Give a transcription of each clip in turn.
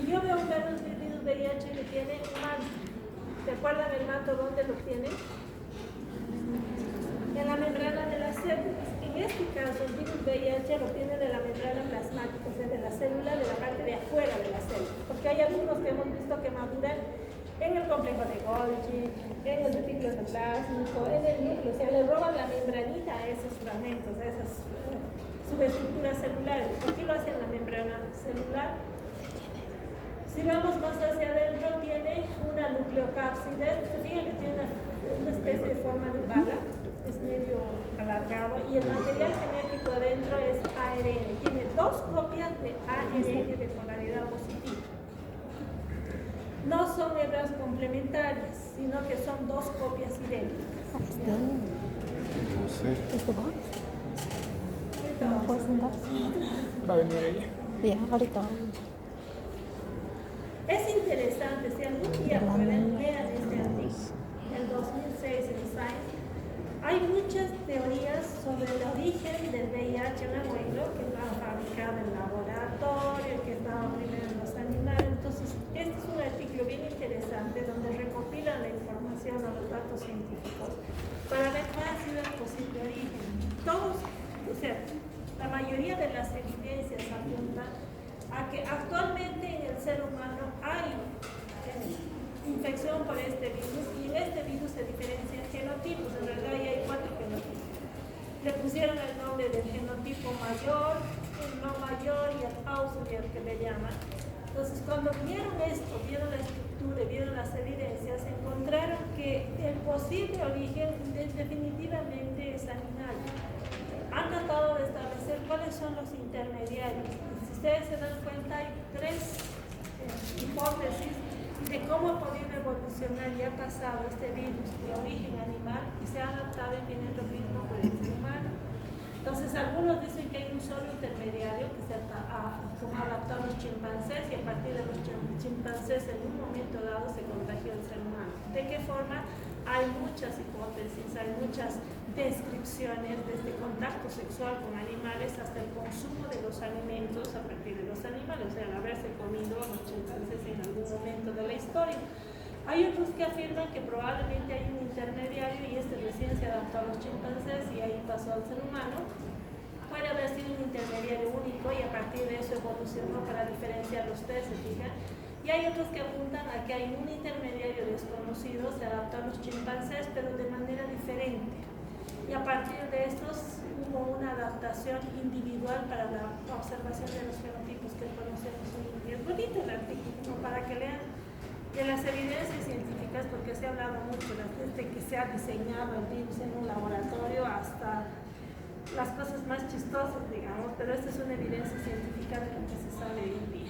Y yo veo un virus VIH que tiene un manto. ¿Se acuerdan el manto dónde lo tiene? En la membrana de las células. En este caso, el virus VIH lo tiene de la membrana plasmática, o sea, de la célula, de la parte de afuera de la célula. Porque hay algunos que hemos visto que maduran en el complejo de Golgi, en el retículo endoplásmico, en el núcleo, o sea, le roban la membranita a esos fragmentos, a esas subestructuras celulares. Aquí lo hacen en la membrana celular. Si vamos más hacia adentro, tiene una nucleocápside, fíjense que tiene una especie de forma de bala, es medio alargado, y el material genético adentro es ARN, tiene dos copias de ARN de polaridad positiva. No son hebras complementarias, sino que son dos copias idénticas. No sé. Va a venir ella. Ya, ahorita. Es interesante, si algún día pueden leer este artículo, el 2006 en Science, hay muchas teorías sobre el origen del VIH en el abuelo, que estaba fabricado en laboratorio, que estaba primero en los animales. Entonces, este es un artículo bien interesante donde recopilan la información o los datos científicos para ver cuál ha sido el posible origen. Todos, o sea, la mayoría de las evidencias apuntan a que actualmente en el ser humano hay infección por este virus, y en este virus se diferencian genotipos. En realidad ya hay 4 genotipos. Le pusieron el nombre del genotipo mayor, el no mayor y el ausiliar que le llaman. Entonces, cuando vieron esto, vieron la estructura, vieron las evidencias, encontraron que el posible origen definitivamente es animal. Han tratado de establecer cuáles son los intermediarios. Si ustedes se dan cuenta, hay 3 hipótesis de cómo ha podido evolucionar y ha pasado este virus de origen animal y se ha adaptado y tiene lo mismo por el ser humano. Entonces, algunos dicen que hay un solo intermediario que se ha adaptado a los chimpancés, y a partir de los chimpancés en un momento dado se contagió el ser humano. ¿De qué forma? Hay muchas hipótesis, hay muchas descripciones, desde contacto sexual con animales hasta el consumo de los alimentos a partir de los animales, o sea, al haberse comido a los chimpancés en algún momento de la historia. Hay otros que afirman que probablemente hay un intermediario y este recién se adaptó a los chimpancés y ahí pasó al ser humano. Puede haber sido un intermediario único y a partir de eso evolucionó para diferenciar los tres, ¿se fijan? Y hay otros que apuntan a que hay un intermediario desconocido, se adaptó a los chimpancés, pero de manera diferente. Y a partir de estos hubo una adaptación individual para la observación de los fenotipos que conocemos hoy en día. Es bonito el artículo, ¿no? Para que lean de las evidencias científicas, porque se ha hablado mucho desde que se ha diseñado el virus en un laboratorio hasta las cosas más chistosas, digamos, pero esta es una evidencia científica de lo que se sabe hoy en día.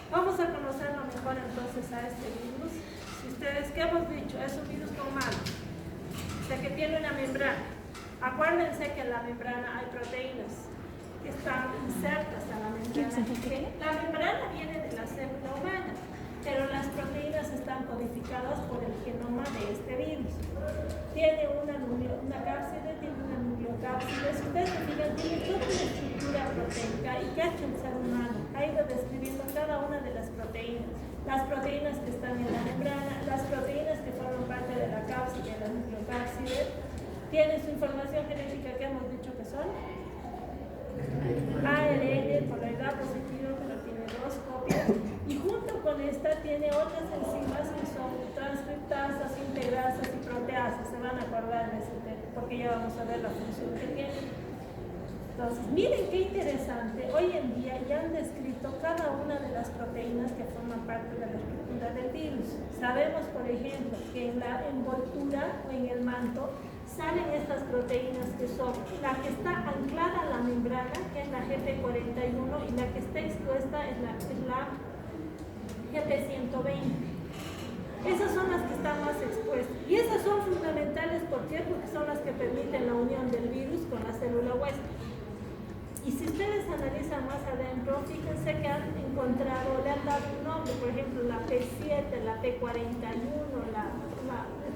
Vamos a conocerlo mejor entonces a este virus. Si ustedes, ¿qué hemos dicho? Es un virus con manto, o sea que tiene una membrana. Acuérdense que en la membrana hay proteínas que están insertas a la membrana. La membrana viene de la célula humana, pero las proteínas están codificadas por el genoma de este virus. Tiene una cápside, tiene una nucleocápside. Si ustedes se fijan, tiene toda una estructura proteica. ¿Y qué ha hecho el ser humano? Ha ido describiendo cada una de las proteínas. Las proteínas que están en la membrana, las proteínas que forman parte de la cápside, de la nucleocápside. Tiene su información genética que hemos dicho que son ARN, polaridad positiva, pero tiene 2 copias. Y junto con esta tiene otras enzimas que son transcriptasas, integrasas y proteasas. Se van a acordar de ese tema, porque ya vamos a ver la función que tiene. Entonces, miren qué interesante. Hoy en día ya han descrito cada una de las proteínas que forman parte de la estructura del virus. Sabemos, por ejemplo, que en la envoltura o en el manto salen estas proteínas que son la que está anclada a la membrana, que es la GP41, y la que está expuesta es la GP120. Esas son las que están más expuestas. Y esas son fundamentales, ¿por qué? Porque son las que permiten la unión del virus con la célula huésped. Y si ustedes analizan más adentro, fíjense que han encontrado, le han dado un nombre, por ejemplo, la P7, la P41, la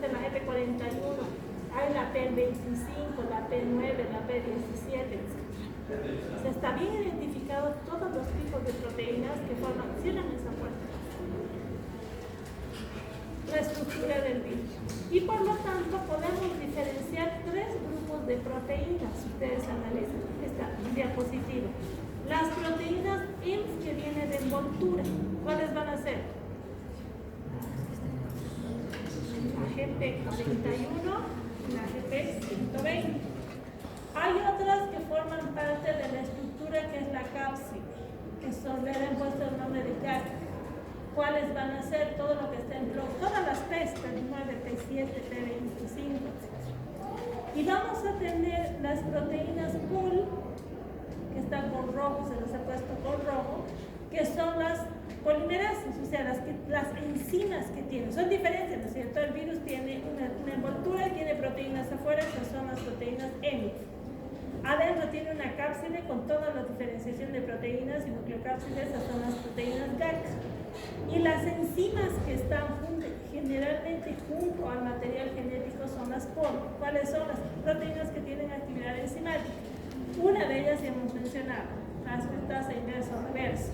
P41, hay la P25, la P9, la P17, etc. O sea, está bien identificado todos los tipos de proteínas que forman proteínas. Ustedes analizan esta diapositiva. Las proteínas IMS que vienen de envoltura, ¿cuáles van a ser? La GP31 y la GP120. Hay otras que forman parte de la estructura que es la cápsula, que son, le han puesto el nombre de GAC. ¿Cuáles van a ser? Todo lo que está en bloque, todas las P's, P9, P7, P25. Y vamos a tener las proteínas pool, que están con rojo, se los he puesto con rojo, que son las polimerases, o sea, las enzimas que tienen. Son diferentes, ¿no es cierto? El virus tiene una envoltura, tiene proteínas afuera, que son las proteínas M. Adentro tiene una cápsula con toda la diferenciación de proteínas y nucleocápsidas, esas son las proteínas GAC. Y las enzimas que están generalmente junto al material genético son las POL. ¿Cuáles son las proteínas que tienen actividad enzimática? Una de ellas ya hemos mencionado, transcriptasa inversa o reversa,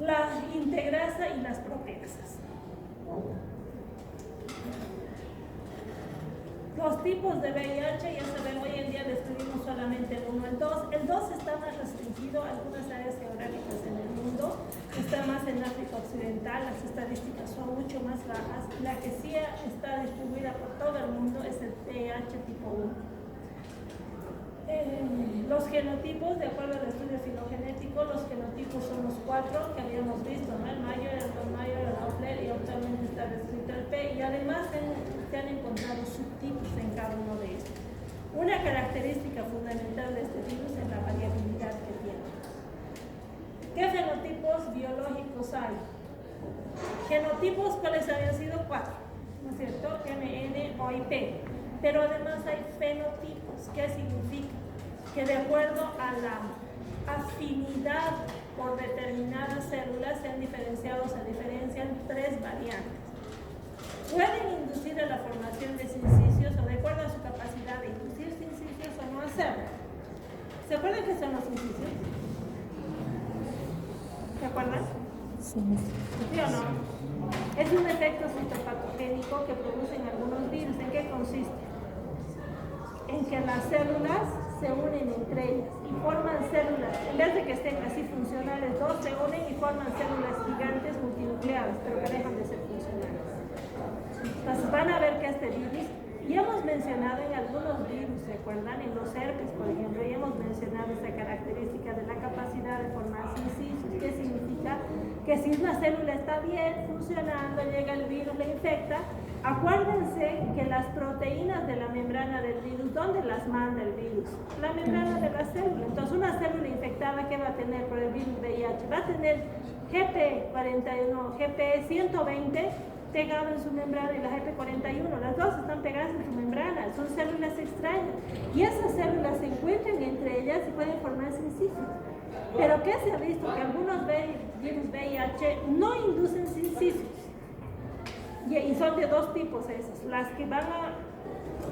la integrasa y las proteasas. Los tipos de VIH, ya saben, hoy en día describimos solamente el 1, el 2. El 2 está más restringido a algunas áreas geográficas en el mundo, está más en África Occidental, las estadísticas son mucho más bajas. La que sí está distribuida por todo el mundo es el VIH tipo 1. Los genotipos, de acuerdo al estudio filogenético, los genotipos son los 4 que habíamos visto, ¿no? El Mayer, el Don Mayer, el Doppler, y actualmente está descrito el P, y además se han encontrado subtipos en cada uno de estos. Una característica fundamental de este virus es la variabilidad que tiene. ¿Qué fenotipos biológicos hay? Genotipos, ¿cuáles habían sido? 4, ¿no es cierto? M, N, O y P. Pero además hay fenotipos. ¿Qué significa? Que de acuerdo a la afinidad por determinadas células se han diferenciado, se diferencian 3 variantes. Pueden inducir a la formación de sincicios o de acuerdo a su capacidad de inducir sincicios o no hacerlo. ¿Se acuerdan qué son los sincicios? ¿Se acuerdan? Sí. ¿Sí o no? Es un efecto citopatogénico que producen algunos virus. ¿En qué consiste? En que las células se unen entre ellas y forman células, en vez de que estén así funcionales, dos se unen y forman células gigantes multinucleadas, pero que dejan de ser funcionales. Entonces van a ver que este virus, y hemos mencionado en algunos virus, ¿se acuerdan? En los herpes, por ejemplo, y hemos mencionado esta característica de la capacidad de formar sincicios. ¿Qué significa? Que si una célula está bien funcionando, llega el virus, la infecta. Acuérdense que las proteínas de la membrana del virus, ¿dónde las manda el virus? La membrana de la célula. Entonces, una célula infectada, ¿qué va a tener por el virus VIH? Va a tener GP41, GP120 pegado en su membrana y la GP41. Las dos están pegadas en su membrana, son células extrañas. Y esas células se encuentran entre ellas y pueden formar sincicios. Pero ¿qué se ha visto? Que algunos virus VIH no inducen sincicios. Y son de dos tipos esas, las que van a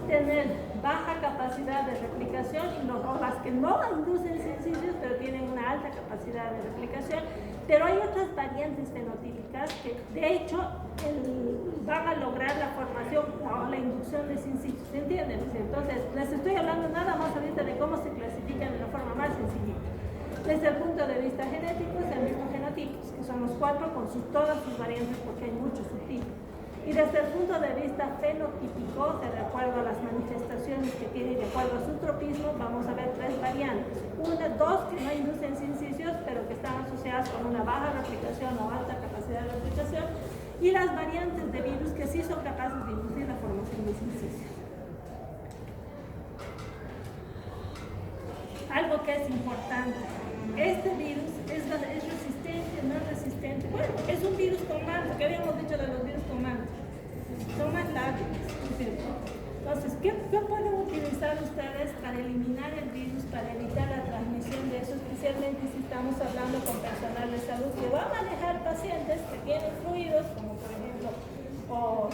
tener baja capacidad de replicación o las que no inducen sincicios pero tienen una alta capacidad de replicación. Pero hay otras variantes fenotípicas que de hecho van a lograr la formación o la inducción de sincicios, ¿se entienden? Entonces les estoy hablando nada más ahorita de cómo se clasifican de la forma más sencillita. Desde el punto de vista genético se han visto genotipos, que son los 4 con todas sus variantes porque hay muchos subtipos. Y desde el punto de vista fenotípico, de acuerdo a las manifestaciones que tiene y de acuerdo a su tropismo, vamos a ver 3 variantes. Dos que no inducen sincicios, pero que están asociadas con una baja replicación o alta capacidad de replicación. Y las variantes de virus que sí son capaces de inducir la formación de sincicios. Algo que es importante. Este virus es resistente, no es resistente. Bueno, es un virus con manto. ¿Qué habíamos dicho de los virus con manto? Son más lábiles, ¿no es cierto? Entonces, ¿qué pueden utilizar ustedes para eliminar el virus, para evitar la transmisión de eso? Especialmente si estamos hablando con personal de salud que va a manejar pacientes que tienen fluidos, como por ejemplo, o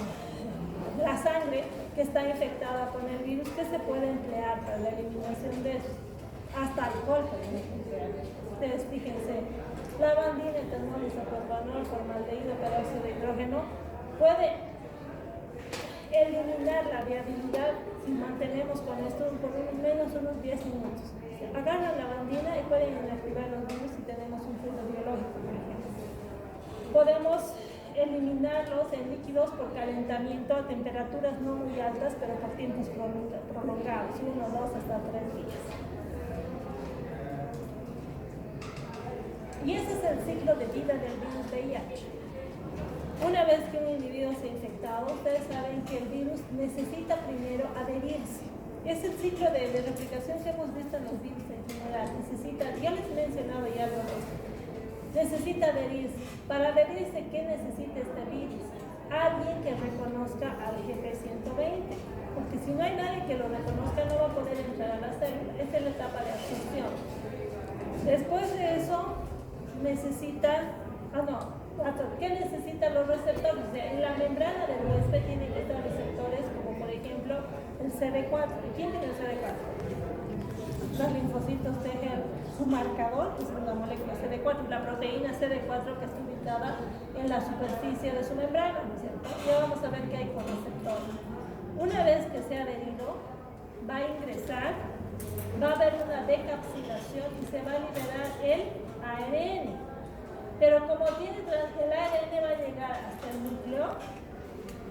la sangre que está infectada con el virus, ¿qué se puede emplear para la eliminación de eso? Hasta alcohol podemos emplear. Ustedes fíjense, lavandina, etanol, isopropanol, formaldehído, peróxido de hidrógeno, puede eliminar la viabilidad si mantenemos con esto por menos unos 10 minutos. Agarran la lavandina y pueden inactivar los virus si tenemos un fluido biológico, por ejemplo. Podemos eliminarlos en líquidos por calentamiento a temperaturas no muy altas, pero por tiempos prolongados, 1, 2, hasta 3 días. Y ese es el ciclo de vida del virus VIH. Una vez que un individuo se ha infectado, ustedes saben que el virus necesita primero adherirse. Es el ciclo de replicación que hemos visto en los virus en general. Ya les he mencionado ya algo de esto. Necesita adherirse. Para adherirse, ¿qué necesita este virus? Alguien que reconozca al GP120. Porque si no hay nadie que lo reconozca, no va a poder entrar a la célula. Esta es la etapa de absorción. Después de eso, necesita... ¿qué necesitan los receptores? O sea, en la membrana del huésped tienen que estar receptores como por ejemplo el CD4. ¿Y quién tiene el CD4? Los linfocitos T su marcador es la molécula CD4, la proteína CD4 que está ubicada en la superficie de su membrana, ¿no es cierto? Ya vamos a ver qué hay con receptores. Una vez que se ha adherido, va a ingresar, va a haber una decapsilación y se va a liberar el ARN. Pero como tiene el ARN va a llegar hasta el núcleo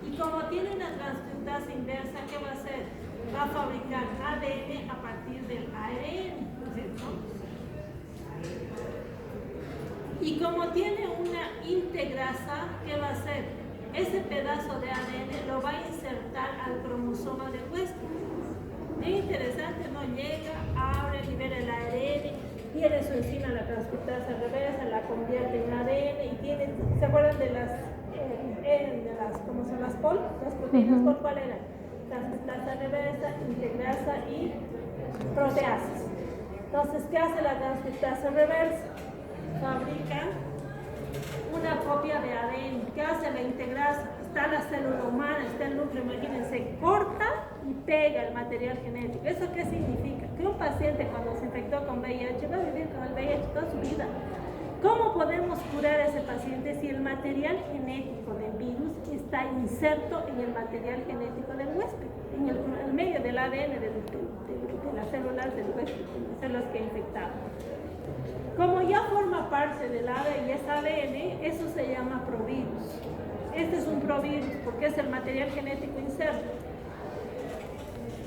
y como tiene una transcriptasa inversa, ¿qué va a hacer? Va a fabricar ADN a partir del ARN, ¿no es cierto? Y como tiene una integrasa, ¿qué va a hacer? Ese pedazo de ADN lo va a insertar al cromosoma del huésped. Bien interesante, ¿no? Llega, abre, libera el ARN. Tiene su enzima la transcriptasa reversa, la convierte en ADN y tiene, ¿se acuerdan de las cómo son las POL? Las proteínas POL, ¿cuál eran? Transcriptasa reversa, integrasa y proteasas. Entonces, ¿qué hace la transcriptasa reversa? Fabrica una copia de ADN. ¿Qué hace la integrasa? Está la célula humana, está el núcleo, imagínense, corta y pega el material genético. ¿Eso qué significa? Que un paciente cuando se infectó con VIH va a vivir con el VIH toda su vida. ¿Cómo podemos curar a ese paciente si el material genético del virus está inserto en el material genético del huésped, en el medio del ADN de las células del huésped, de las células que ha infectado? Como ya forma parte del ADN y es ADN, eso se llama provirus. Este es un provirus porque es el material genético inserto.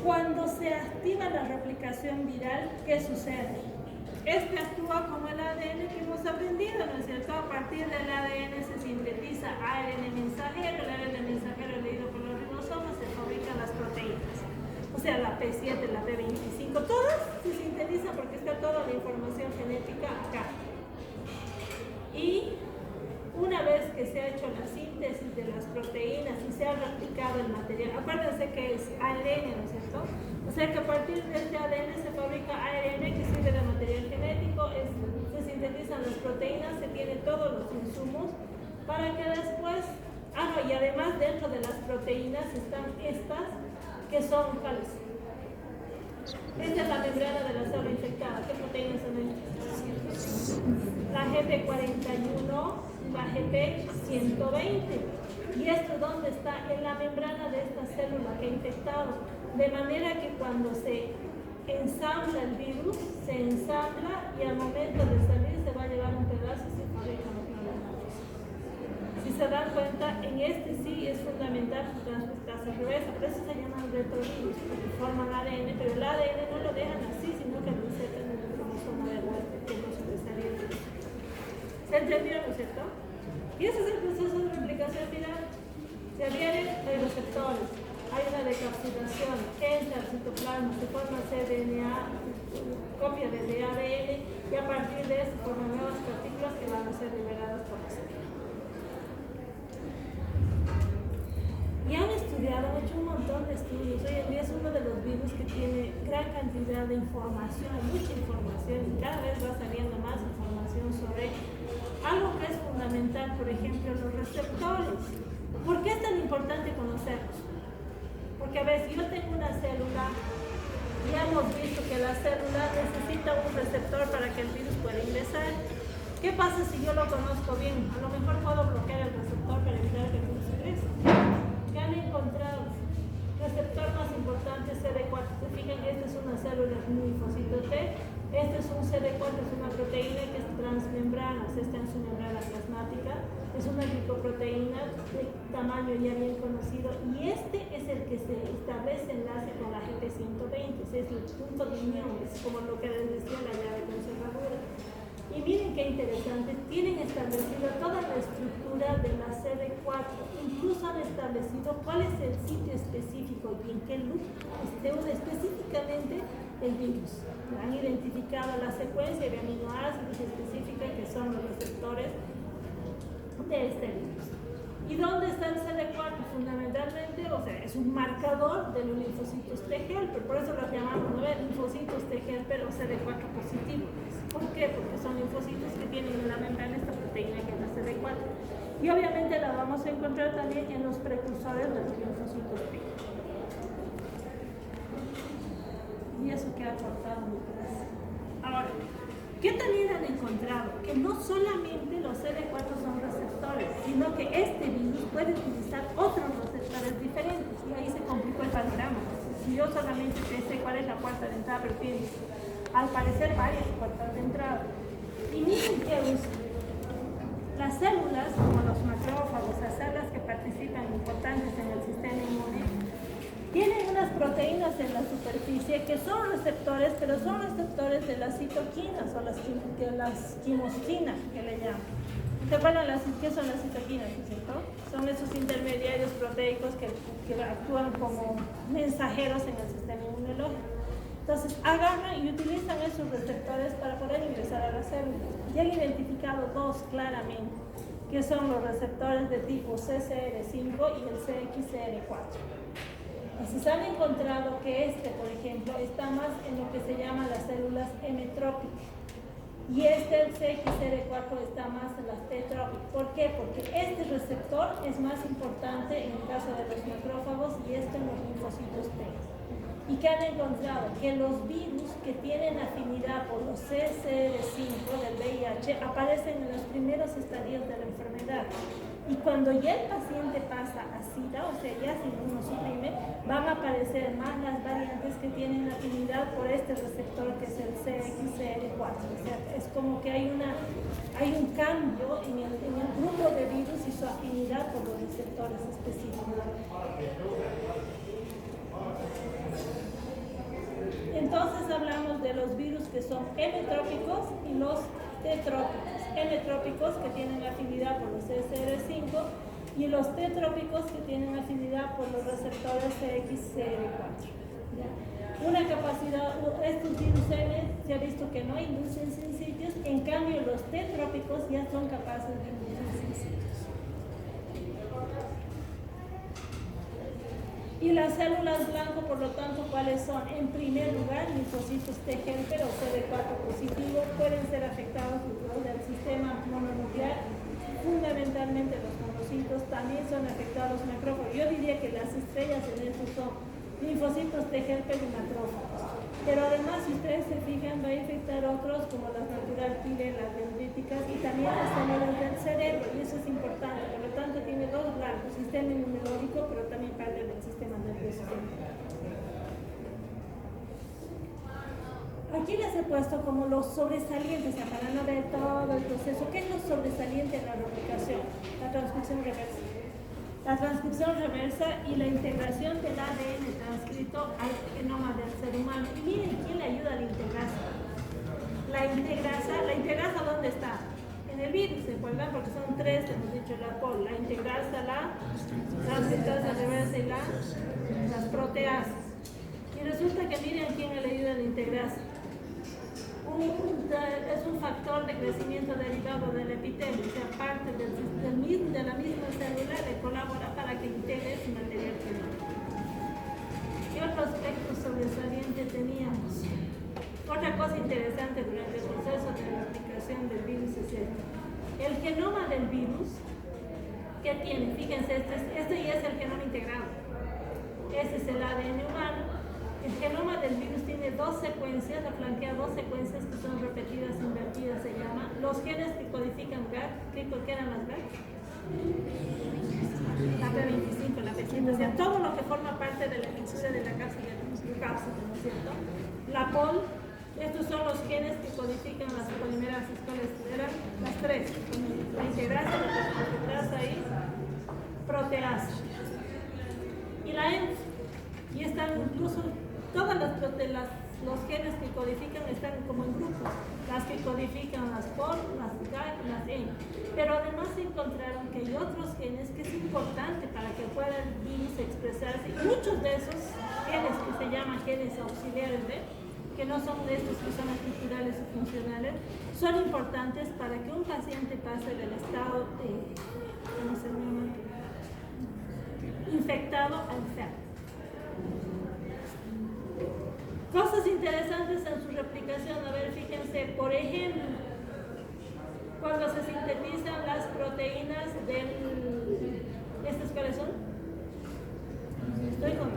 Cuando se activa la replicación viral, ¿qué sucede? Este actúa como el ADN que hemos aprendido, ¿no es cierto? A partir del ADN se sintetiza ARN mensajero, el ARN mensajero leído por los ribosomas, se fabrican las proteínas. O sea, la P7, la P25, todas se sintetizan porque está toda la información genética acá. Y una vez que se ha hecho la síntesis de las proteínas y se ha replicado el material, acuérdense que es ARN, ¿no es cierto? O sea que a partir de este ADN se fabrica ARN que sirve de material genético, se sintetizan las proteínas, se tienen todos los insumos para que después, y además dentro de las proteínas están estas que son, ¿cuáles? Esta es la membrana de la célula infectada. ¿Qué proteínas son estas? La GP41, la GP120. ¿Y esto dónde está? En la membrana de esta célula que ha infectado. De manera que cuando se ensambla el virus, se ensambla y al momento de salir se va a llevar un pedazo y se fabrican los moléculas. Si se dan cuenta, en este sí es fundamental su transcriptasa reversa, por eso se llaman retrovirus, porque forman ADN, pero el ADN no lo dejan así, sino que lo insertan en el cromosoma de huésped, que no sobresaliente. ¿Se entendió, no es cierto? Y ese es el proceso de replicación viral. Se adhieren los receptores, hay una decapsilación, entra al citoplasma, se forma cDNA, copia de ADN, y a partir de eso forman nuevas partículas que van a ser liberadas por la célula. Y han estudiado, han hecho un montón de estudios. Hoy en día es uno de los virus que tiene gran cantidad de información, mucha información, y cada vez va saliendo más información sobre algo que es fundamental, por ejemplo, los receptores. ¿Por qué es tan importante conocerlos? Porque a ver, si yo tengo una célula, ya hemos visto que la célula necesita un receptor para que el virus pueda ingresar. ¿Qué pasa si yo lo conozco bien? A lo mejor puedo bloquear el receptor para evitar que el virus ingrese. ¿Qué han encontrado? importante CD4. Se fijan que esta es una célula de un linfocito T. Este es un CD4, es una proteína que es transmembrana, está en su membrana plasmática. Es una glicoproteína de tamaño ya bien conocido y este es el que se establece enlace con la GT120, es el punto de unión, es como lo que les decía la llave conservadora. Y miren qué interesante, tienen establecido toda la estructura de la CD4, incluso han establecido cuál es el sitio específico y en qué loop se une específicamente el virus. Han identificado la secuencia de aminoácidos específica que son los receptores de este virus. ¿Y dónde está el CD4? Fundamentalmente, o sea, es un marcador de los linfocitos T helper, por eso los llamamos, ¿no? Linfocitos T helper o CD4 positivo. ¿Por qué? Porque son linfocitos que tienen en la membrana esta proteína que es la CD4. Y obviamente la vamos a encontrar también en los precursores de los linfocitos T. Y eso queda cortado mi clase. Ahora, ¿qué también han encontrado? Que no solamente los CD4 son receptores, sino que este virus puede utilizar otros receptores diferentes. Y ahí se complicó el panorama. Si yo solamente sé cuál es la puerta de entrada, pero tiene al parecer varias puertas de entrada. Y miren que las células, como los macrófagos, las células que participan importantes en el sistema inmune, tienen unas proteínas en la superficie que son receptores, pero son receptores de las citoquinas o las quimosquinas que le llaman. ¿Se acuerdan qué son las citoquinas? ¿Cierto? Son esos intermediarios proteicos que actúan como mensajeros en el sistema inmunológico. Entonces agarran y utilizan esos receptores para poder ingresar a las células. Y han identificado dos claramente, que son los receptores de tipo CCR5 y el CXCR4. Entonces han encontrado que por ejemplo, está más en lo que se llama las células M-trópicas. Y el CXCR4 está más en las T-trópicas. ¿Por qué? Porque este receptor es más importante en el caso de los macrófagos y en los linfocitos T. ¿Y qué han encontrado? Que los virus que tienen afinidad por los CCR5 del VIH aparecen en los primeros estadios de la enfermedad. Y cuando ya el paciente pasa a SIDA, o sea, ya se inmunosuprime, van a aparecer más las variantes que tienen afinidad por este receptor que es el CXCR4. O sea, es como que hay un cambio en el grupo de virus y su afinidad por los receptores específicos. Entonces hablamos de los virus que son M-trópicos y los T-trópicos. M-trópicos que tienen afinidad por los CCR5 y los T-trópicos que tienen afinidad por los receptores CXCR4. Una capacidad, estos virus M se ha visto que no inducen sin sitios, en cambio los T-trópicos ya son capaces de inducir sin sitios. Y las células blanco, por lo tanto, ¿cuáles son? En primer lugar, linfocitos T helper o CD4 positivo, pueden ser afectados del sistema mononuclear, fundamentalmente los monocitos, también son afectados los macrófagos. Yo diría que las estrellas en esto son linfocitos T helper y macrófagos. Pero además, si ustedes se fijan, va a infectar otros como las natural killer, las dendríticas y también las células del cerebro, y eso es importante. Por lo tanto, tiene dos blancos, sistema inmunológico, pero también parte del sistema nervioso central. Aquí les he puesto como los sobresalientes, o sea, para no ver todo el proceso. ¿Qué es lo sobresaliente en la replicación? La transcripción reversa. La transcripción reversa y la integración del ADN transcrito al genoma del ser humano. Y miren quién le ayuda a la integrasa. La integrasa ¿dónde está? En el virus, ¿se acuerdan? Porque son tres, hemos dicho la integrasa, la transcriptasa reversa y las proteasas. Y resulta que miren quién le ayuda a la integrasa. Es un factor de crecimiento derivado del epitelio, o sea, parte de la misma célula le colabora para que integre su material genético. ¿Qué otro aspecto sobresaliente teníamos? Otra cosa interesante durante el proceso de replicación del virus es esto. El genoma del virus, ¿qué tiene? Fíjense, este ya es el genoma integrado. Este es el ADN humano. El genoma del virus tiene dos secuencias, flanquea dos secuencias que son repetidas, invertidas, se llama. Los genes que codifican GAG, ¿qué eran las GAG? La P25, la P100, o sea, todo lo que forma parte de la estructura de la cápsula, ¿no es cierto? La POL, estos son los genes que codifican las polimerases, ¿cuáles eran? Las tres, la integrasa, la fosfatasa y proteasa. Y la ENF, y están incluso todas los genes que codifican están como en grupos, las que codifican las POL, las GAG y las ENF. Pero además encontraron que hay otros genes que es importante para que pueda el virus expresarse, y muchos de esos genes que se llaman genes auxiliares, que no son de estos que son estructurales o funcionales, son importantes para que un paciente pase del estado de, ¿cómo se llama?, infectado a enfermo. Cosas interesantes en su replicación, a ver, fíjense, por ejemplo, cuando se sintetizan las proteínas ¿estas cuáles son? Estoy con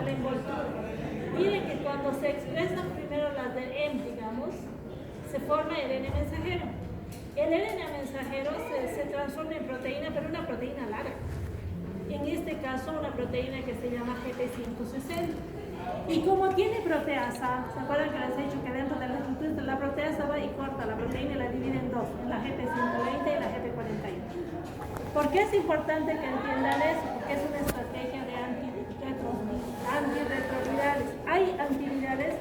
la envoltura. Miren que cuando se expresan primero las de M, digamos, se forma el RNA mensajero. El RNA mensajero se transforma en proteína, pero una proteína larga. En este caso, una proteína que se llama GP160. Y como tiene proteasa, ¿se acuerdan que les he dicho que dentro de la estructura la proteasa va y corta la proteína y la divide en dos, en la GP120 y la GP41? ¿Por qué es importante que entiendan eso? Porque es una estrategia de antirretrovirales. Hay antivirales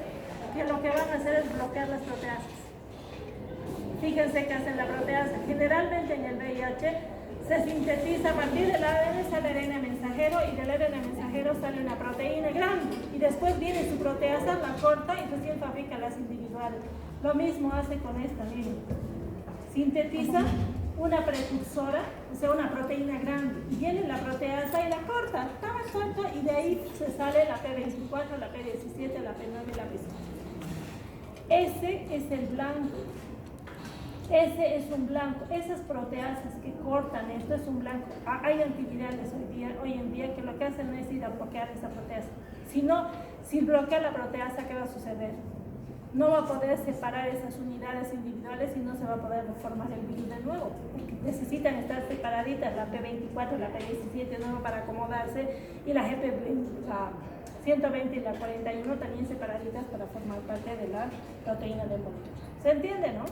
que lo que van a hacer es bloquear las proteasas. Fíjense que hacen la proteasa. Generalmente en el VIH se sintetiza a partir del ADN, sale el RNA mensajero, y del RNA mensajero sale una proteína grande, y después viene su proteasa, la corta y recién fabrica las individuales. Lo mismo hace con esta, miren. Sintetiza una precursora, o sea, una proteína grande, y viene la proteasa y la corta, y de ahí se sale la P24, la P17, la P9 y la P5. Ese es el blanco. Ese es un blanco. Esas proteasas que cortan esto es un blanco. Hay antivirales hoy en día que lo que hacen es ir a bloquear esa proteasa. Si bloquea la proteasa, ¿qué va a suceder? No va a poder separar esas unidades individuales y no se va a poder formar el virus de nuevo. Porque necesitan estar separaditas, la P24, la P17 nuevo para acomodarse, y la GP120 y la 41 también separaditas para formar parte de la proteína del envoltura. ¿Se entiende, no?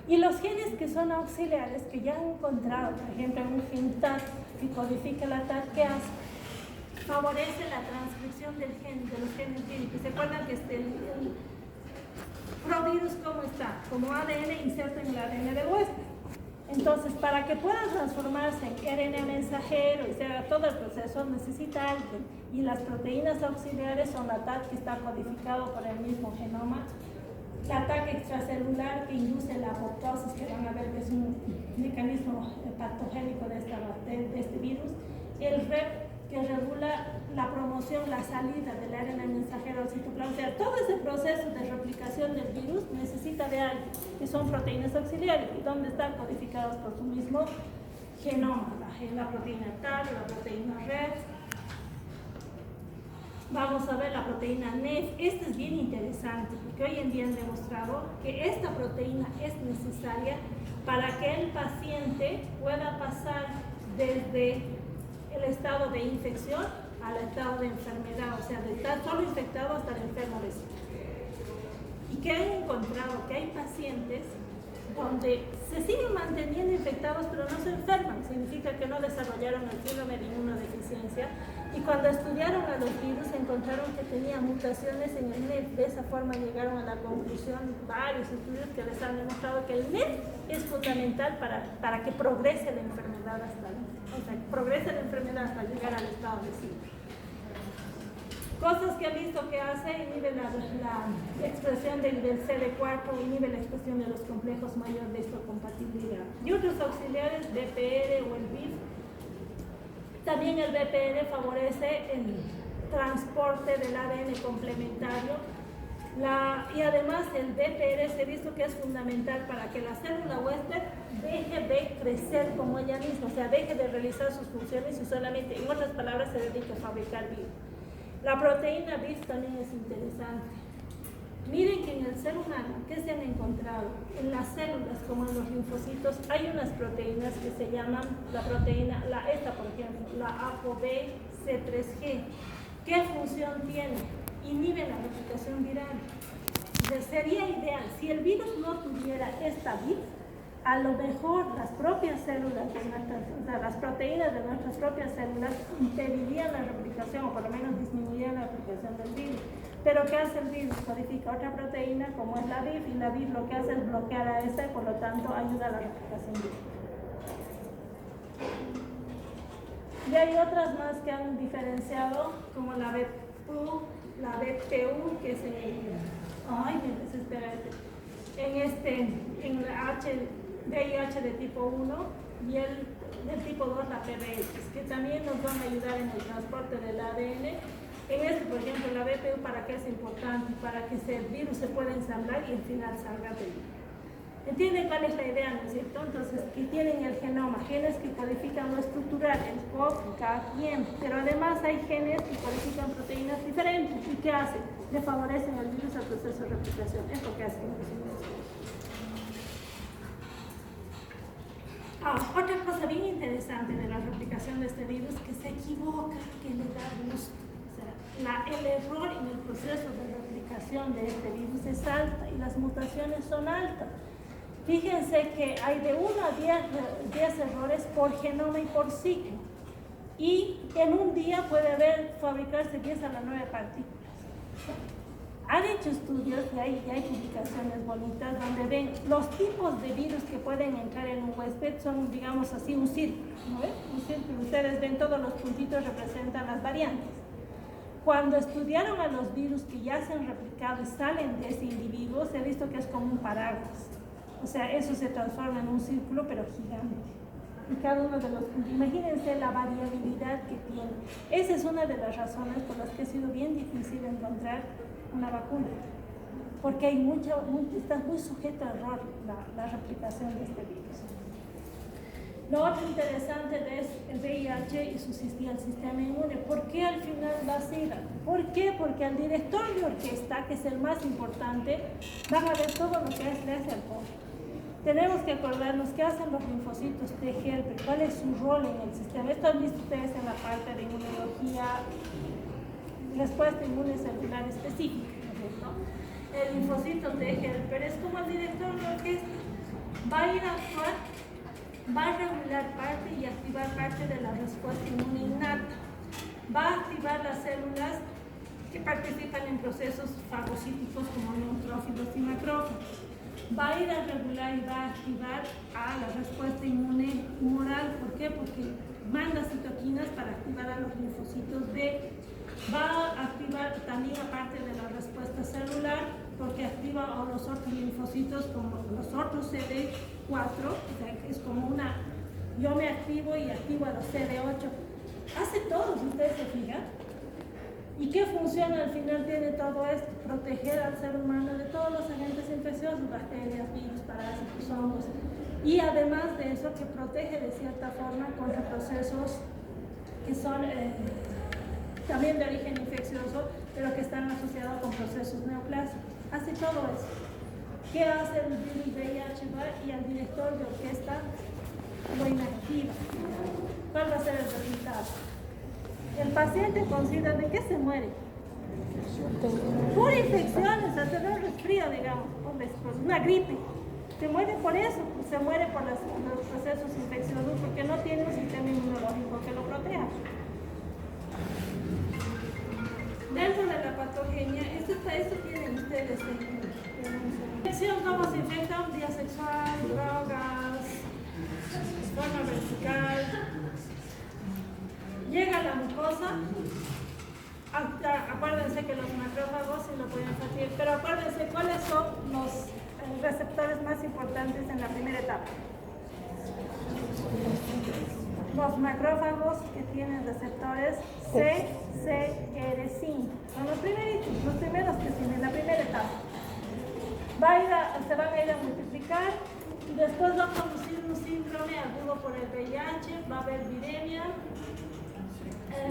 Y los genes que son auxiliares, que ya han encontrado, por ejemplo, en un gen TAC que codifica la TAC, ¿qué hace? Favorece la transcripción del gen, de los genes víricos. ¿Se acuerdan que el provirus cómo está? Como ADN inserto en el ADN del huésped. Entonces, para que pueda transformarse en RNA mensajero y se haga todo el proceso, necesita alguien. Y las proteínas auxiliares son la TAC, que está codificado por el mismo genoma. La TAC extracelular, que induce la apoptosis, que van a ver que es un mecanismo patogénico de este virus. El REP, que regula la promoción, la salida del RNA mensajero al citoplasma. O sea, todo ese proceso de replicación del virus necesita de algo, que son proteínas auxiliares, y donde están codificadas por su mismo genoma, la proteína TAC, la proteína REP. Vamos a ver la proteína NEF. Esta es bien interesante porque hoy en día han demostrado que esta proteína es necesaria para que el paciente pueda pasar desde el estado de infección al estado de enfermedad, o sea, de estar solo infectado hasta el enfermo de sí. Y que han encontrado que hay pacientes donde se siguen manteniendo infectados pero no se enferman, significa que no desarrollaron el síndrome de inmunodeficiencia, y cuando estudiaron a los virus encontraron que tenían mutaciones en el NET. De esa forma llegaron a la conclusión varios estudios que les han demostrado que el NET es fundamental para que progrese la enfermedad hasta llegar al estado de sí. Cosas que han visto que hace: inhibe la expresión del CD4, inhibe la expresión de los complejos mayor de histocompatibilidad. Y otros auxiliares, BPR o el BIF. También el BPR favorece el transporte del ADN complementario. Y además el BPR se ha visto que es fundamental para que la célula huésped deje de crecer como ella misma, o sea, deje de realizar sus funciones y solamente, en otras palabras, se dedique a fabricar virus. La proteína BIF también es interesante. Miren que en el ser humano, ¿qué se han encontrado? En las células, como en los linfocitos, hay unas proteínas que se llaman la proteína, esta por ejemplo, la ApoB-C3G. ¿Qué función tiene? Inhibe la replicación viral. Entonces, sería ideal, si el virus no tuviera esta vid, a lo mejor las propias células de nuestras, o sea, las proteínas de nuestras propias células impedirían la replicación o por lo menos disminuirían la replicación del virus. Pero ¿qué hace el virus? Codifica otra proteína como es la VIF y la VIF lo que hace es bloquear a esta y por lo tanto ayuda a la replicación viral. Y hay otras más que han diferenciado como la BPU, que es ay, me desespera en la VIH de tipo 1 y el del tipo 2 la PBX, que también nos van a ayudar en el transporte del ADN. En por ejemplo, la BPU, ¿para qué es importante? Para que el virus se pueda ensamblar y al final salga del virus. ¿Entienden cuál es la idea, no es cierto? Entonces, que tienen el genoma, genes que codifican lo estructural, el COP, cada quien, pero además hay genes que codifican proteínas diferentes. ¿Y qué hacen? Le favorecen al virus al proceso de replicación. Es lo que hacen. Otra cosa bien interesante de la replicación de este virus, que se equivoca, que le da gusto. El error en el proceso de replicación de este virus es alta y las mutaciones son altas. Fíjense que hay de 1 a 10 errores por genoma y por ciclo. Y en un día puede fabricarse 10 a la 9 partículas. Han hecho estudios y hay publicaciones bonitas donde ven los tipos de virus que pueden entrar en un huésped, son, digamos así, un círculo, ¿no ven? Un círculo, ustedes ven todos los puntitos representan las variantes. Cuando estudiaron a los virus que ya se han replicado y salen de ese individuo, se ha visto que es como un paraguas. O sea, eso se transforma en un círculo, pero gigante. Y cada uno de los puntos, imagínense la variabilidad que tiene. Esa es una de las razones por las que ha sido bien difícil encontrar una vacuna. Porque hay está muy sujeto a error la replicación de este virus. Lo otro interesante es el VIH y el sistema inmune. ¿Por qué al final la SIDA? ¿Por qué? Porque al director de orquesta, que es el más importante, van a ver todo lo que le hace al COVID. Tenemos que acordarnos qué hacen los linfocitos T helper, cuál es su rol en el sistema. Esto han visto ustedes en la parte de inmunología, respuesta inmune celular específica, ¿no es cierto? El linfocito T helper es como el director de orquesta. Va a ir a actuar, va a regular parte y activar parte de la respuesta inmune innata. Va a activar las células que participan en procesos fagocíticos como neutrófilos y macrófagos. Va a ir a regular y va a activar a la respuesta inmune humoral. ¿Por qué? Porque manda citoquinas para activar a los linfocitos B. Va a activar también aparte de la respuesta celular, porque activa a los otros linfocitos como los otros CD4, o sea, es como yo me activo y activo a los CD8. Hace todo, si ustedes se fijan. ¿Y qué función al final tiene todo esto? Proteger al ser humano de todos los agentes infecciosos, bacterias, virus, parásitos, hongos. Y además de eso, que protege de cierta forma contra procesos que son también de origen infeccioso, pero que están asociados con procesos neoplásicos. Hace todo eso. ¿Qué hace el virus VIH? Y al director de orquesta lo inactiva. ¿Cuál va a ser el resultado? El paciente considera de qué se muere. Por infecciones, hasta de un resfrío, digamos, por una gripe. Se muere por eso, se muere por los procesos infecciosos porque no tiene un sistema inmunológico que lo proteja. Dentro de la patogenia, esto tienen ustedes en infección, cómo se infecta, vía sexual, drogas, forma vertical. Llega a la mucosa, acuérdense que los macrófagos sí lo pueden partir, pero acuérdense cuáles son los receptores más importantes en la primera etapa. Los macrófagos que tienen receptores CCR5 son los primeros que tienen la primera etapa. Se van a ir a multiplicar y después va a producir un síndrome agudo por el VIH, va a haber viremia.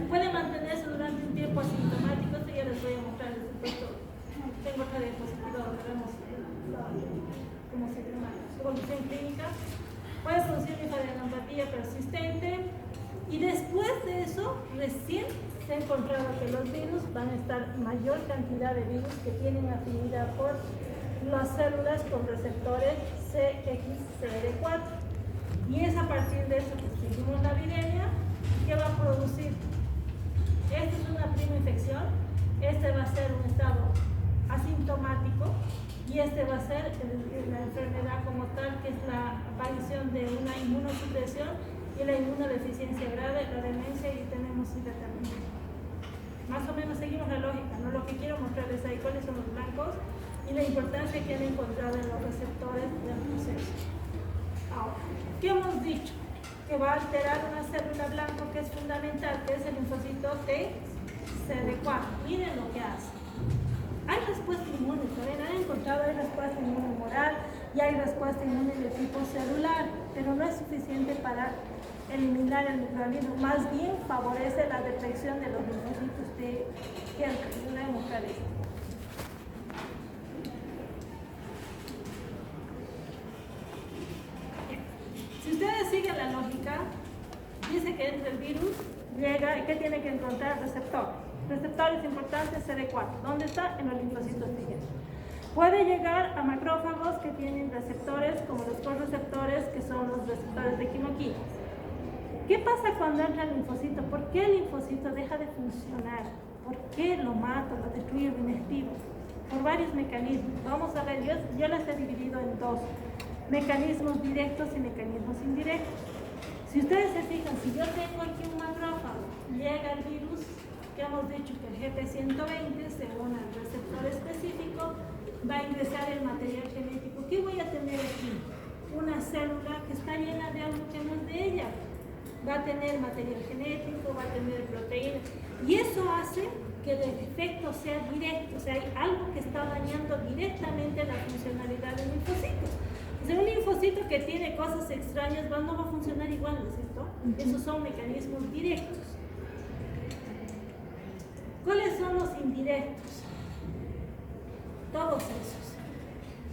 Puede mantenerse durante un tiempo asintomático, esto ya les voy a mostrar el supuesto tengo otra diapositiva donde vemos cómo se llama, evolución clínica. Puede producir linfadenopatía persistente y después de eso recién se ha encontrado que los virus van a estar, mayor cantidad de virus que tienen afinidad por las células con receptores CXCR4. Y es a partir de eso que seguimos la viremia que va a producir. Esta es una prima infección, este va a ser un estado asintomático y este va a ser la enfermedad como tal, que es la aparición de una inmunosupresión y la inmunodeficiencia grave, la demencia y tenemos indeterminación. Más o menos seguimos la lógica, ¿no? Lo que quiero mostrarles ahí, cuáles son los blancos y la importancia que han encontrado en los receptores del proceso. Ahora, ¿qué hemos dicho? Que va a alterar una célula blanca que es fundamental, que es el linfocito T-CD4. Miren lo que hace. Hay respuesta inmune, ¿saben? Han encontrado, hay respuesta inmune humoral y hay respuesta inmune de tipo celular, pero no es suficiente para eliminar el microorganismo, más bien favorece la detección de los linfocitos T. Voy a mostrar esto. Si ustedes siguen la lógica, dice que entre el virus llega y que tiene que encontrar receptor. Receptores importantes CD4. ¿Dónde está? En los linfocitos T. Puede llegar a macrófagos que tienen receptores como los correceptores, que son los receptores de quimoquinas. ¿Qué pasa cuando entra el linfocito? ¿Por qué el linfocito deja de funcionar? ¿Por qué lo mato, lo destruyo, lo inactivo? Por varios mecanismos. Vamos a ver, yo las he dividido en dos. Mecanismos directos y mecanismos indirectos. Si ustedes se fijan, si yo tengo aquí un macrófago, llega el virus, que hemos dicho que el GP120, según el receptor específico, va a ingresar el material genético. ¿Qué voy a tener aquí? Una célula que está llena de algo que no es de ella. Va a tener material genético, va a tener proteínas. Y eso hace que el efecto sea directo, o sea, hay algo que está dañando directamente la funcionalidad del linfocito. O sea, un linfocito que tiene cosas extrañas no va a funcionar igual, ¿no es cierto? Esos son mecanismos directos. ¿Cuáles son los indirectos? Todos esos.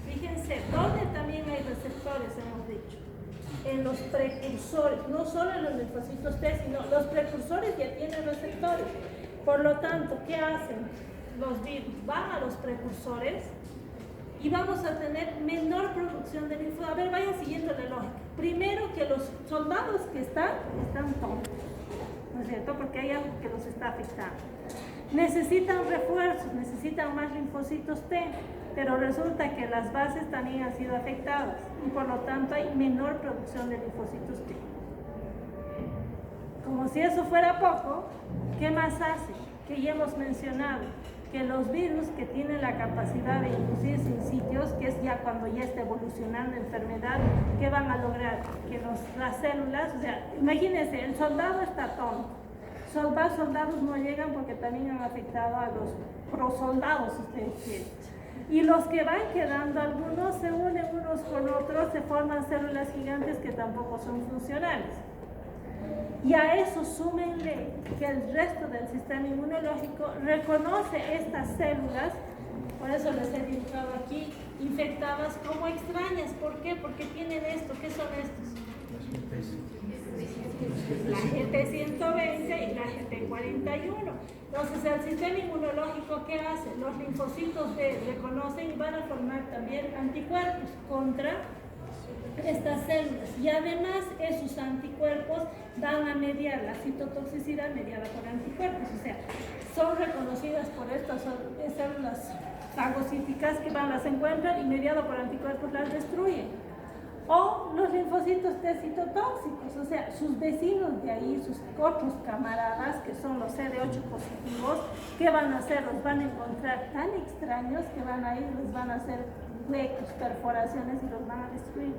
Fíjense, ¿dónde también hay receptores, hemos dicho? En los precursores, no solo en los linfocitos T, sino los precursores ya tienen receptores. Por lo tanto, ¿qué hacen? Los virus van a los precursores y vamos a tener menor producción de linfocitos. A ver, vayan siguiendo la lógica. Primero, que los soldados que están tontos, ¿no es cierto? Porque hay algo que los está afectando. Necesitan refuerzos, necesitan más linfocitos T, pero resulta que las bases también han sido afectadas y por lo tanto hay menor producción de linfocitos T. Como si eso fuera poco, ¿qué más hace? Que ya hemos mencionado que los virus que tienen la capacidad de inducirse en sitios, que es ya cuando ya está evolucionando enfermedad, ¿qué van a lograr? Que las células, o sea, imagínense, el soldado está tonto. Soldados no llegan porque también han afectado a los prosoldados, si ustedes quieren. Y los que van quedando, algunos se unen unos con otros, se forman células gigantes que tampoco son funcionales. Y a eso súmenle que el resto del sistema inmunológico reconoce estas células, por eso les he dibujado aquí, infectadas como extrañas. ¿Por qué? Porque tienen esto. ¿Qué son estos? La GT120 y la GT41. Entonces, el sistema inmunológico, ¿qué hace? Los linfocitos reconocen y van a formar también anticuerpos contra estas células. Y además, esos anticuerpos van a mediar la citotoxicidad mediada por anticuerpos. O sea, son reconocidas por estas células fagocíticas que las encuentran y mediado por anticuerpos las destruyen. O los linfocitos T citotóxicos, o sea, sus vecinos de ahí, sus otros camaradas, que son los CD8 positivos, ¿qué van a hacer? Los van a encontrar tan extraños que van a ir, les van a hacer huecos, perforaciones y los van a destruir.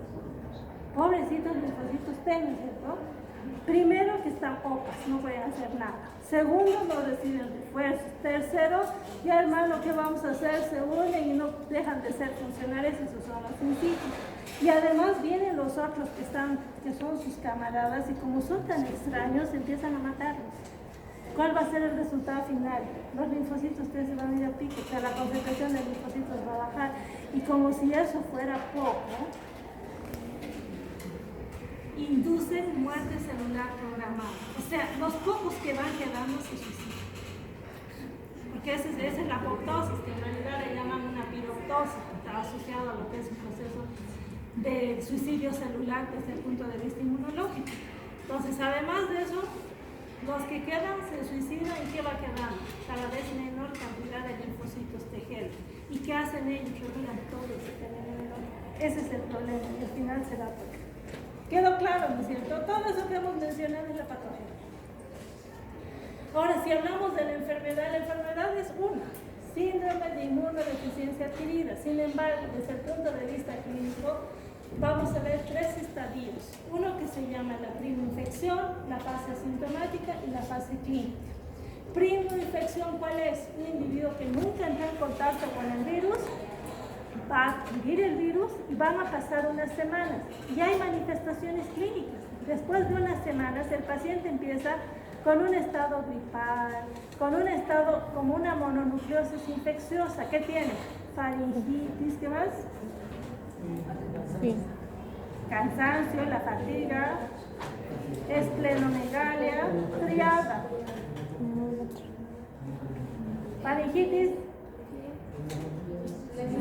Pobrecitos linfocitos T, ¿no es cierto? Primero, que están opas, no pueden hacer nada. Segundo, no reciben refuerzos. Tercero, ya hermano, ¿qué vamos a hacer? Se unen y no dejan de ser funcionales, esos son los principios. Y además vienen los otros que son sus camaradas y como son tan extraños, empiezan a matarlos. ¿Cuál va a ser el resultado final? Los linfocitos T se van a ir a pico, o sea, la concentración de linfocitos va a bajar. Y como si eso fuera poco, inducen muerte celular programada. O sea, los pocos que van quedando se suicidan. Porque esa es la apoptosis, que en realidad le llaman una piroptosis, que está asociado a lo que es un proceso de suicidio celular desde el punto de vista inmunológico. Entonces, además de eso, los que quedan se suicidan y ¿qué va quedando? Cada vez menor cantidad de linfocitos T helper. ¿Y qué hacen ellos? Regulan todo ese fenómeno. Ese es el problema y al final se da todo. ¿Quedó claro, no es cierto? Todo eso que hemos mencionado es la patología. Ahora, si hablamos de la enfermedad es una, síndrome de inmunodeficiencia adquirida. Sin embargo, desde el punto de vista clínico, vamos a ver 3 estadios. Uno que se llama la primoinfección, la fase asintomática y la fase clínica. Primoinfección, ¿cuál es? Un individuo que nunca entró en contacto con el virus, va a adquirir el virus y van a pasar unas semanas. Y hay manifestaciones clínicas. Después de unas semanas, el paciente empieza con un estado gripal, con un estado como una mononucleosis infecciosa. ¿Qué tiene? Faringitis, ¿qué más? Sí. Cansancio, la fatiga, esplenomegalia, triada. Faringitis,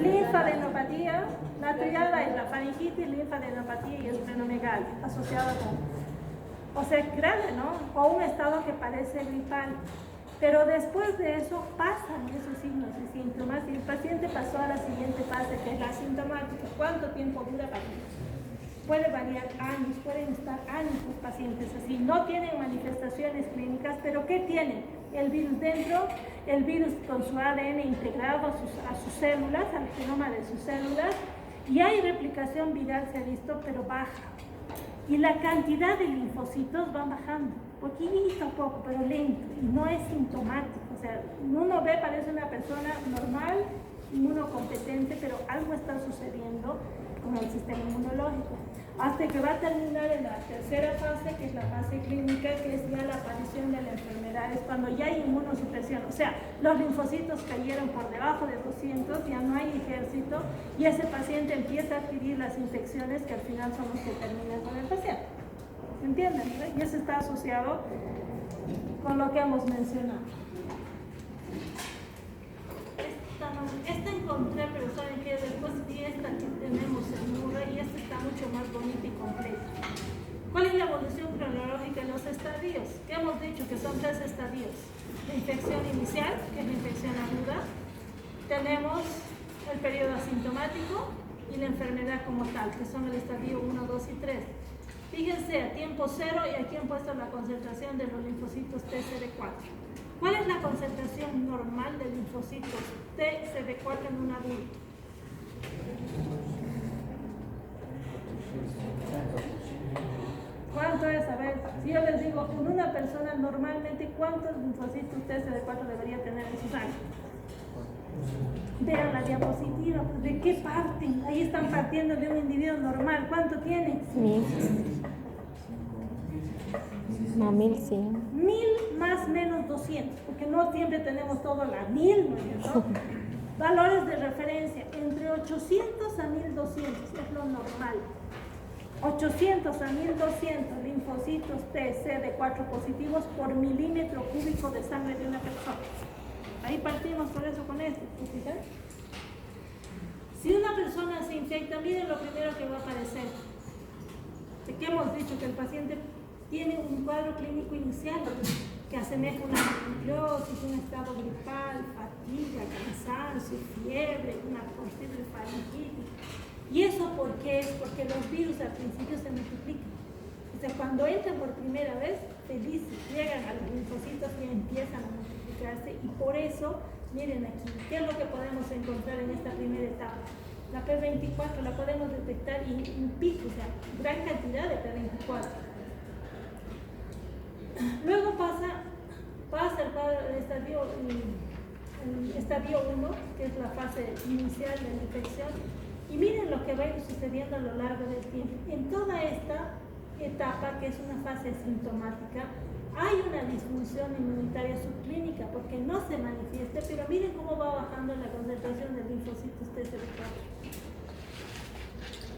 linfadenopatía, la triada es la faringitis, linfadenopatía y esplenomegalia, asociada con, o sea, grave, ¿no? O un estado que parece gripal. Pero después de eso pasan esos signos y síntomas y el paciente pasó a la siguiente fase, que es la asintomática. ¿Cuánto tiempo dura para ellos? Puede variar años, pueden estar años los pacientes así. No tienen manifestaciones clínicas, pero ¿qué tienen? El virus dentro, el virus con su ADN integrado a sus células, al genoma de sus células, y hay replicación viral, se ha visto, pero baja. Y la cantidad de linfocitos va bajando, poquito a poco, pero lento, y no es sintomático. O sea, uno ve, parece una persona normal, inmunocompetente, pero algo está sucediendo con el sistema inmunológico. Hasta que va a terminar en la tercera fase, que es la fase clínica, que es ya la aparición de la enfermedad, es cuando ya hay inmunosupresión. O sea, los linfocitos cayeron por debajo de 200, ya no hay ejército, y ese paciente empieza a adquirir las infecciones que al final son los que terminan con el paciente. ¿Entienden? ¿No? Y eso está asociado con lo que hemos mencionado. Esta encontré, pero saben que después vi esta que tenemos en Murray y esta está mucho más bonita y completa. ¿Cuál es la evolución cronológica de los estadios? Que hemos dicho que son 3 estadios. La infección inicial, que es la infección aguda. Tenemos el periodo asintomático y la enfermedad como tal, que son el estadio 1, 2 y 3. Fíjense, a tiempo 0 y aquí han puesto la concentración de los linfocitos TCD4. ¿Cuál es la concentración normal de linfocitos TCD4 en un adulto? ¿Cuánto es? A ver, si yo les digo, en una persona normalmente, ¿cuántos linfocitos TCD4 debería tener en su sangre? Vean la diapositiva, pues, ¿de qué parten? Ahí están partiendo de un individuo normal. ¿Cuánto tiene? 1000. No, 1100. 1000 más menos 200, porque no siempre tenemos todo la 1000, ¿no es cierto? Valores de referencia, entre 800 a 1200 es lo normal. 800 a 1200 linfocitos TCD4 positivos por milímetro cúbico de sangre de una persona. Ahí partimos por eso con esto, ¿sí? Si una persona se infecta, miren lo primero que va a aparecer. ¿De qué hemos dicho? Que el paciente tiene un cuadro clínico inicial que asemeja una mononucleosis, un estado gripal, fatiga, cansancio, fiebre, una posible faringitis. ¿Y eso por qué es? Porque los virus al principio se multiplican. O sea, cuando entran por primera vez, felices, llegan a los linfocitos y empiezan a multiplicarse. Y por eso, miren aquí, ¿qué es lo que podemos encontrar en esta primera etapa? La P24 la podemos detectar en pico, o sea, gran cantidad de P24. Luego pasa el estadio 1, que es la fase inicial de la infección, y miren lo que va a ir sucediendo a lo largo del tiempo. En toda esta etapa, que es una fase asintomática, hay una disfunción inmunitaria subclínica porque no se manifiesta, pero miren cómo va bajando la concentración de linfocitos TCD4.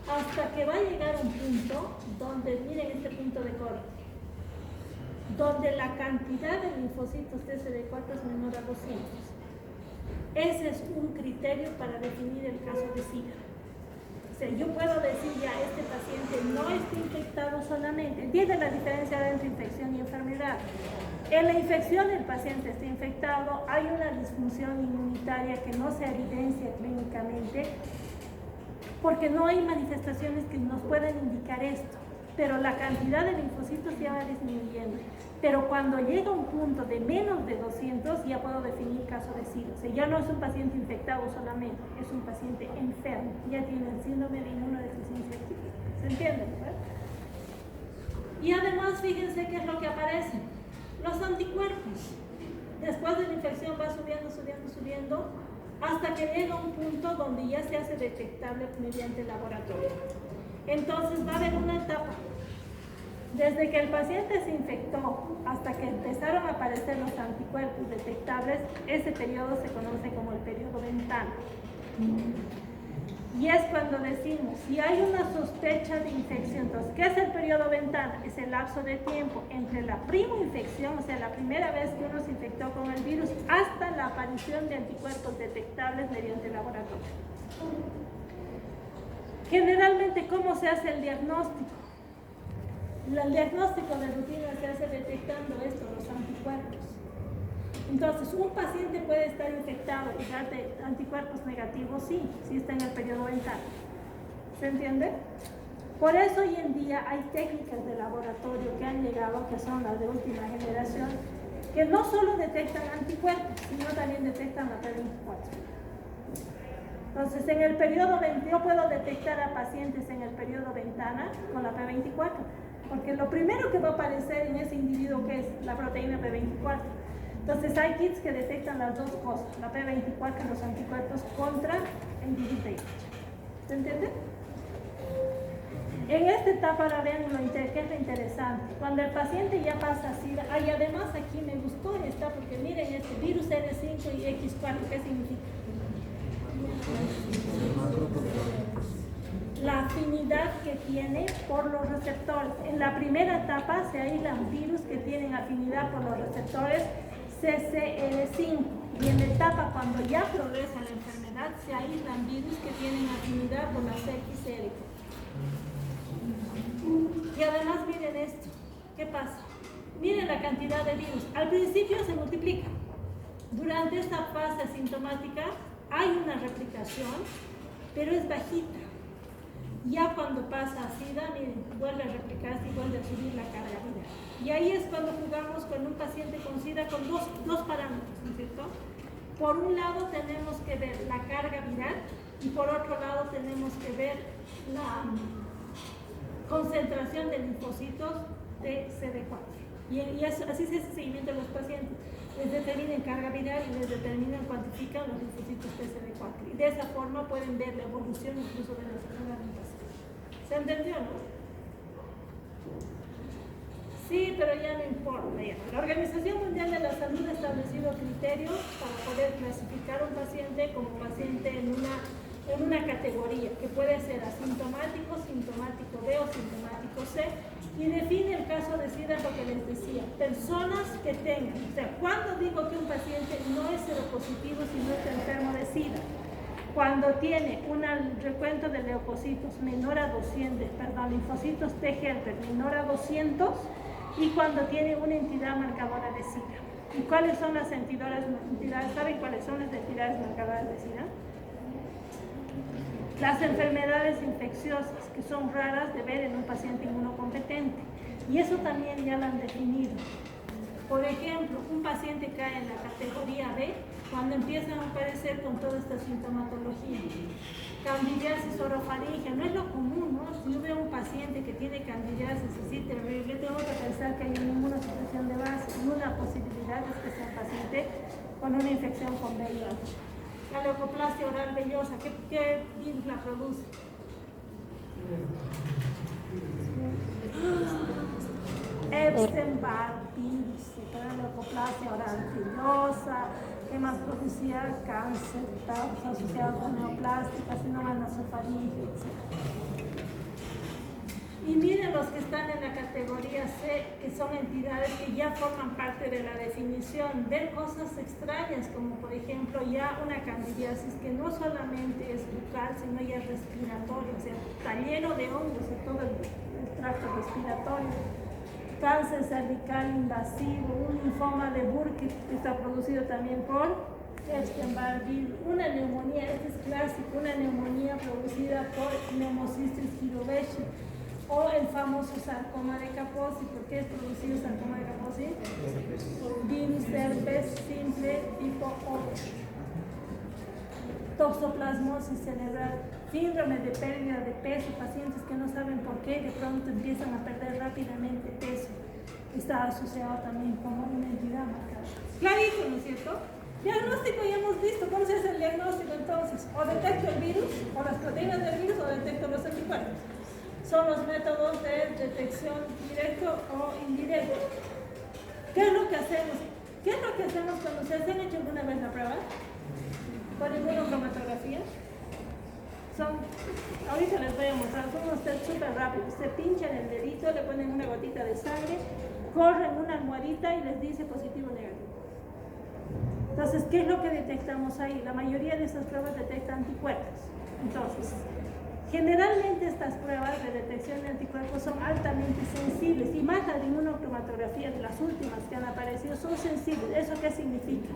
Hasta que va a llegar un punto donde, miren este punto de corte, donde la cantidad de linfocitos TCD4 es menor a 200. Ese es un criterio para definir el caso de SIDA. O sea, yo puedo decir ya, este paciente no está infectado solamente. ¿Entienden la diferencia entre infección y enfermedad? En la infección el paciente está infectado, hay una disfunción inmunitaria que no se evidencia clínicamente, porque no hay manifestaciones que nos puedan indicar esto, pero la cantidad de linfocitos ya va disminuyendo. Pero cuando llega un punto de menos de 200, ya puedo definir caso de SIDA. O sea, ya no es un paciente infectado solamente, es un paciente enfermo, ya tiene el síndrome de inmunodeficiencia química. ¿Se entiende, verdad? Y además, fíjense qué es lo que aparece. Los anticuerpos. Después de la infección va subiendo, subiendo, subiendo, hasta que llega un punto donde ya se hace detectable mediante el laboratorio. Entonces va a haber una etapa. Desde que el paciente se infectó hasta que empezaron a aparecer los anticuerpos detectables, ese periodo se conoce como el periodo ventana. Y es cuando decimos, si hay una sospecha de infección, entonces, ¿qué es el periodo ventana? Es el lapso de tiempo entre la prima infección, o sea, la primera vez que uno se infectó con el virus, hasta la aparición de anticuerpos detectables mediante el laboratorio. Generalmente, ¿cómo se hace el diagnóstico? El diagnóstico de rutina se hace detectando esto, los anticuerpos. Entonces, un paciente puede estar infectado y dar anticuerpos negativos, sí, si está en el periodo ventana. ¿Se entiende? Por eso hoy en día hay técnicas de laboratorio que han llegado, que son las de última generación, que no solo detectan anticuerpos, sino también detectan la P24. Entonces, en el periodo 20, yo puedo detectar a pacientes en el periodo ventana con la P24, porque lo primero que va a aparecer en ese individuo que es la proteína P24. Entonces, hay kits que detectan las dos cosas, la P24 y los anticuerpos contra el virus de VIH. ¿Se entiende? En esta etapa, ahora vean qué es lo interesante. Cuando el paciente ya pasa a SIDA, y además aquí me gustó esta, porque miren este virus R5 y X4, ¿qué significa? La afinidad que tiene por los receptores. En la primera etapa se aíslan virus que tienen afinidad por los receptores CCL5, y en la etapa cuando ya progresa la enfermedad se aíslan virus que tienen afinidad por las XL. Y además miren esto, ¿qué pasa? Miren la cantidad de virus. Al principio se multiplica. Durante esta fase asintomática hay una replicación, pero es bajita. Ya cuando pasa a SIDA, miren, vuelve a replicarse y vuelve a subir la carga viral. Y ahí es cuando jugamos con un paciente con SIDA con dos parámetros, ¿no es cierto? Por un lado tenemos que ver la carga viral y por otro lado tenemos que ver la concentración de linfocitos de CD4. Y así se hace seguimiento de los pacientes. Les determinan carga viral y les determinan, cuantifican los linfocitos de CD4. Y de esa forma pueden ver la evolución incluso de las células del paciente. ¿Se entendió, no? Sí, pero ya no importa. Ya. La Organización Mundial de la Salud ha establecido criterios para poder clasificar a un paciente como paciente en una categoría que puede ser asintomático, sintomático B o sintomático C, y define el caso de SIDA, lo que les decía, personas que tengan, o sea, ¿cuándo digo que un paciente no es seropositivo sino está enfermo de SIDA? Cuando tiene un recuento de leucocitos menor a 200, linfocitos T helper menor a 200, y cuando tiene una entidad marcadora de SIDA. ¿Y cuáles son las entidades? ¿Saben cuáles son las entidades marcadoras de SIDA? Las enfermedades infecciosas, que son raras de ver en un paciente inmunocompetente. Y eso también ya lo han definido. Por ejemplo, un paciente cae en la categoría B cuando empiezan a aparecer con toda esta sintomatología. Candidiasis orofaringea, no es lo común, ¿no? Si yo veo un paciente que tiene candidiasis así terrible, tengo que pensar que hay una inmunosupresión de base, y una posibilidad es que sea un paciente con una infección con VIH. La leucoplasia oral vellosa, ¿qué virus la produce? Epstein-Barr virus, que era leucoplasia oral filosa, que más producía cáncer, está asociado con neoplástica, carcinoma nasofaríngeo, etc. Y miren los que están en la categoría C, que son entidades que ya forman parte de la definición. Ven cosas extrañas, como por ejemplo ya una candidiasis que no solamente es bucal, sino ya es respiratoria, o sea, está lleno de hongos en todo el tracto respiratorio. Cáncer cervical invasivo, un linfoma de Burkitt que está producido también por Epstein-Barr virus, una neumonía, este es clásico, una neumonía producida por Pneumocystis jirovecii, o el famoso sarcoma de Kaposi. ¿Por qué es producido sarcoma de Kaposi? Por virus herpes simple tipo 8. Toxoplasmosis cerebral, síndrome de pérdida de peso, pacientes que no saben por qué de pronto empiezan a perder rápidamente peso. Está asociado también con una entidad marcada. Clarito, ¿no es cierto? Diagnóstico ya hemos visto. ¿Cómo se hace el diagnóstico entonces? O detecto el virus, o las proteínas del virus, o detecto los anticuerpos. Son los métodos de detección directo o indirecto. ¿Qué es lo que hacemos? ¿Qué es lo que hacemos cuando se han hecho alguna vez la prueba? ¿Con inmunocromatografía? Ahorita les voy a mostrar, son unos test súper rápidos. Se pinchan el dedito, le ponen una gotita de sangre, corren una almohadita y les dice positivo o negativo. Entonces, ¿qué es lo que detectamos ahí? La mayoría de esas pruebas detectan anticuerpos. Entonces, generalmente estas pruebas de detección de anticuerpos son altamente sensibles, y más las de inmunocromatografía, de las últimas que han aparecido, son sensibles. ¿Eso qué significa?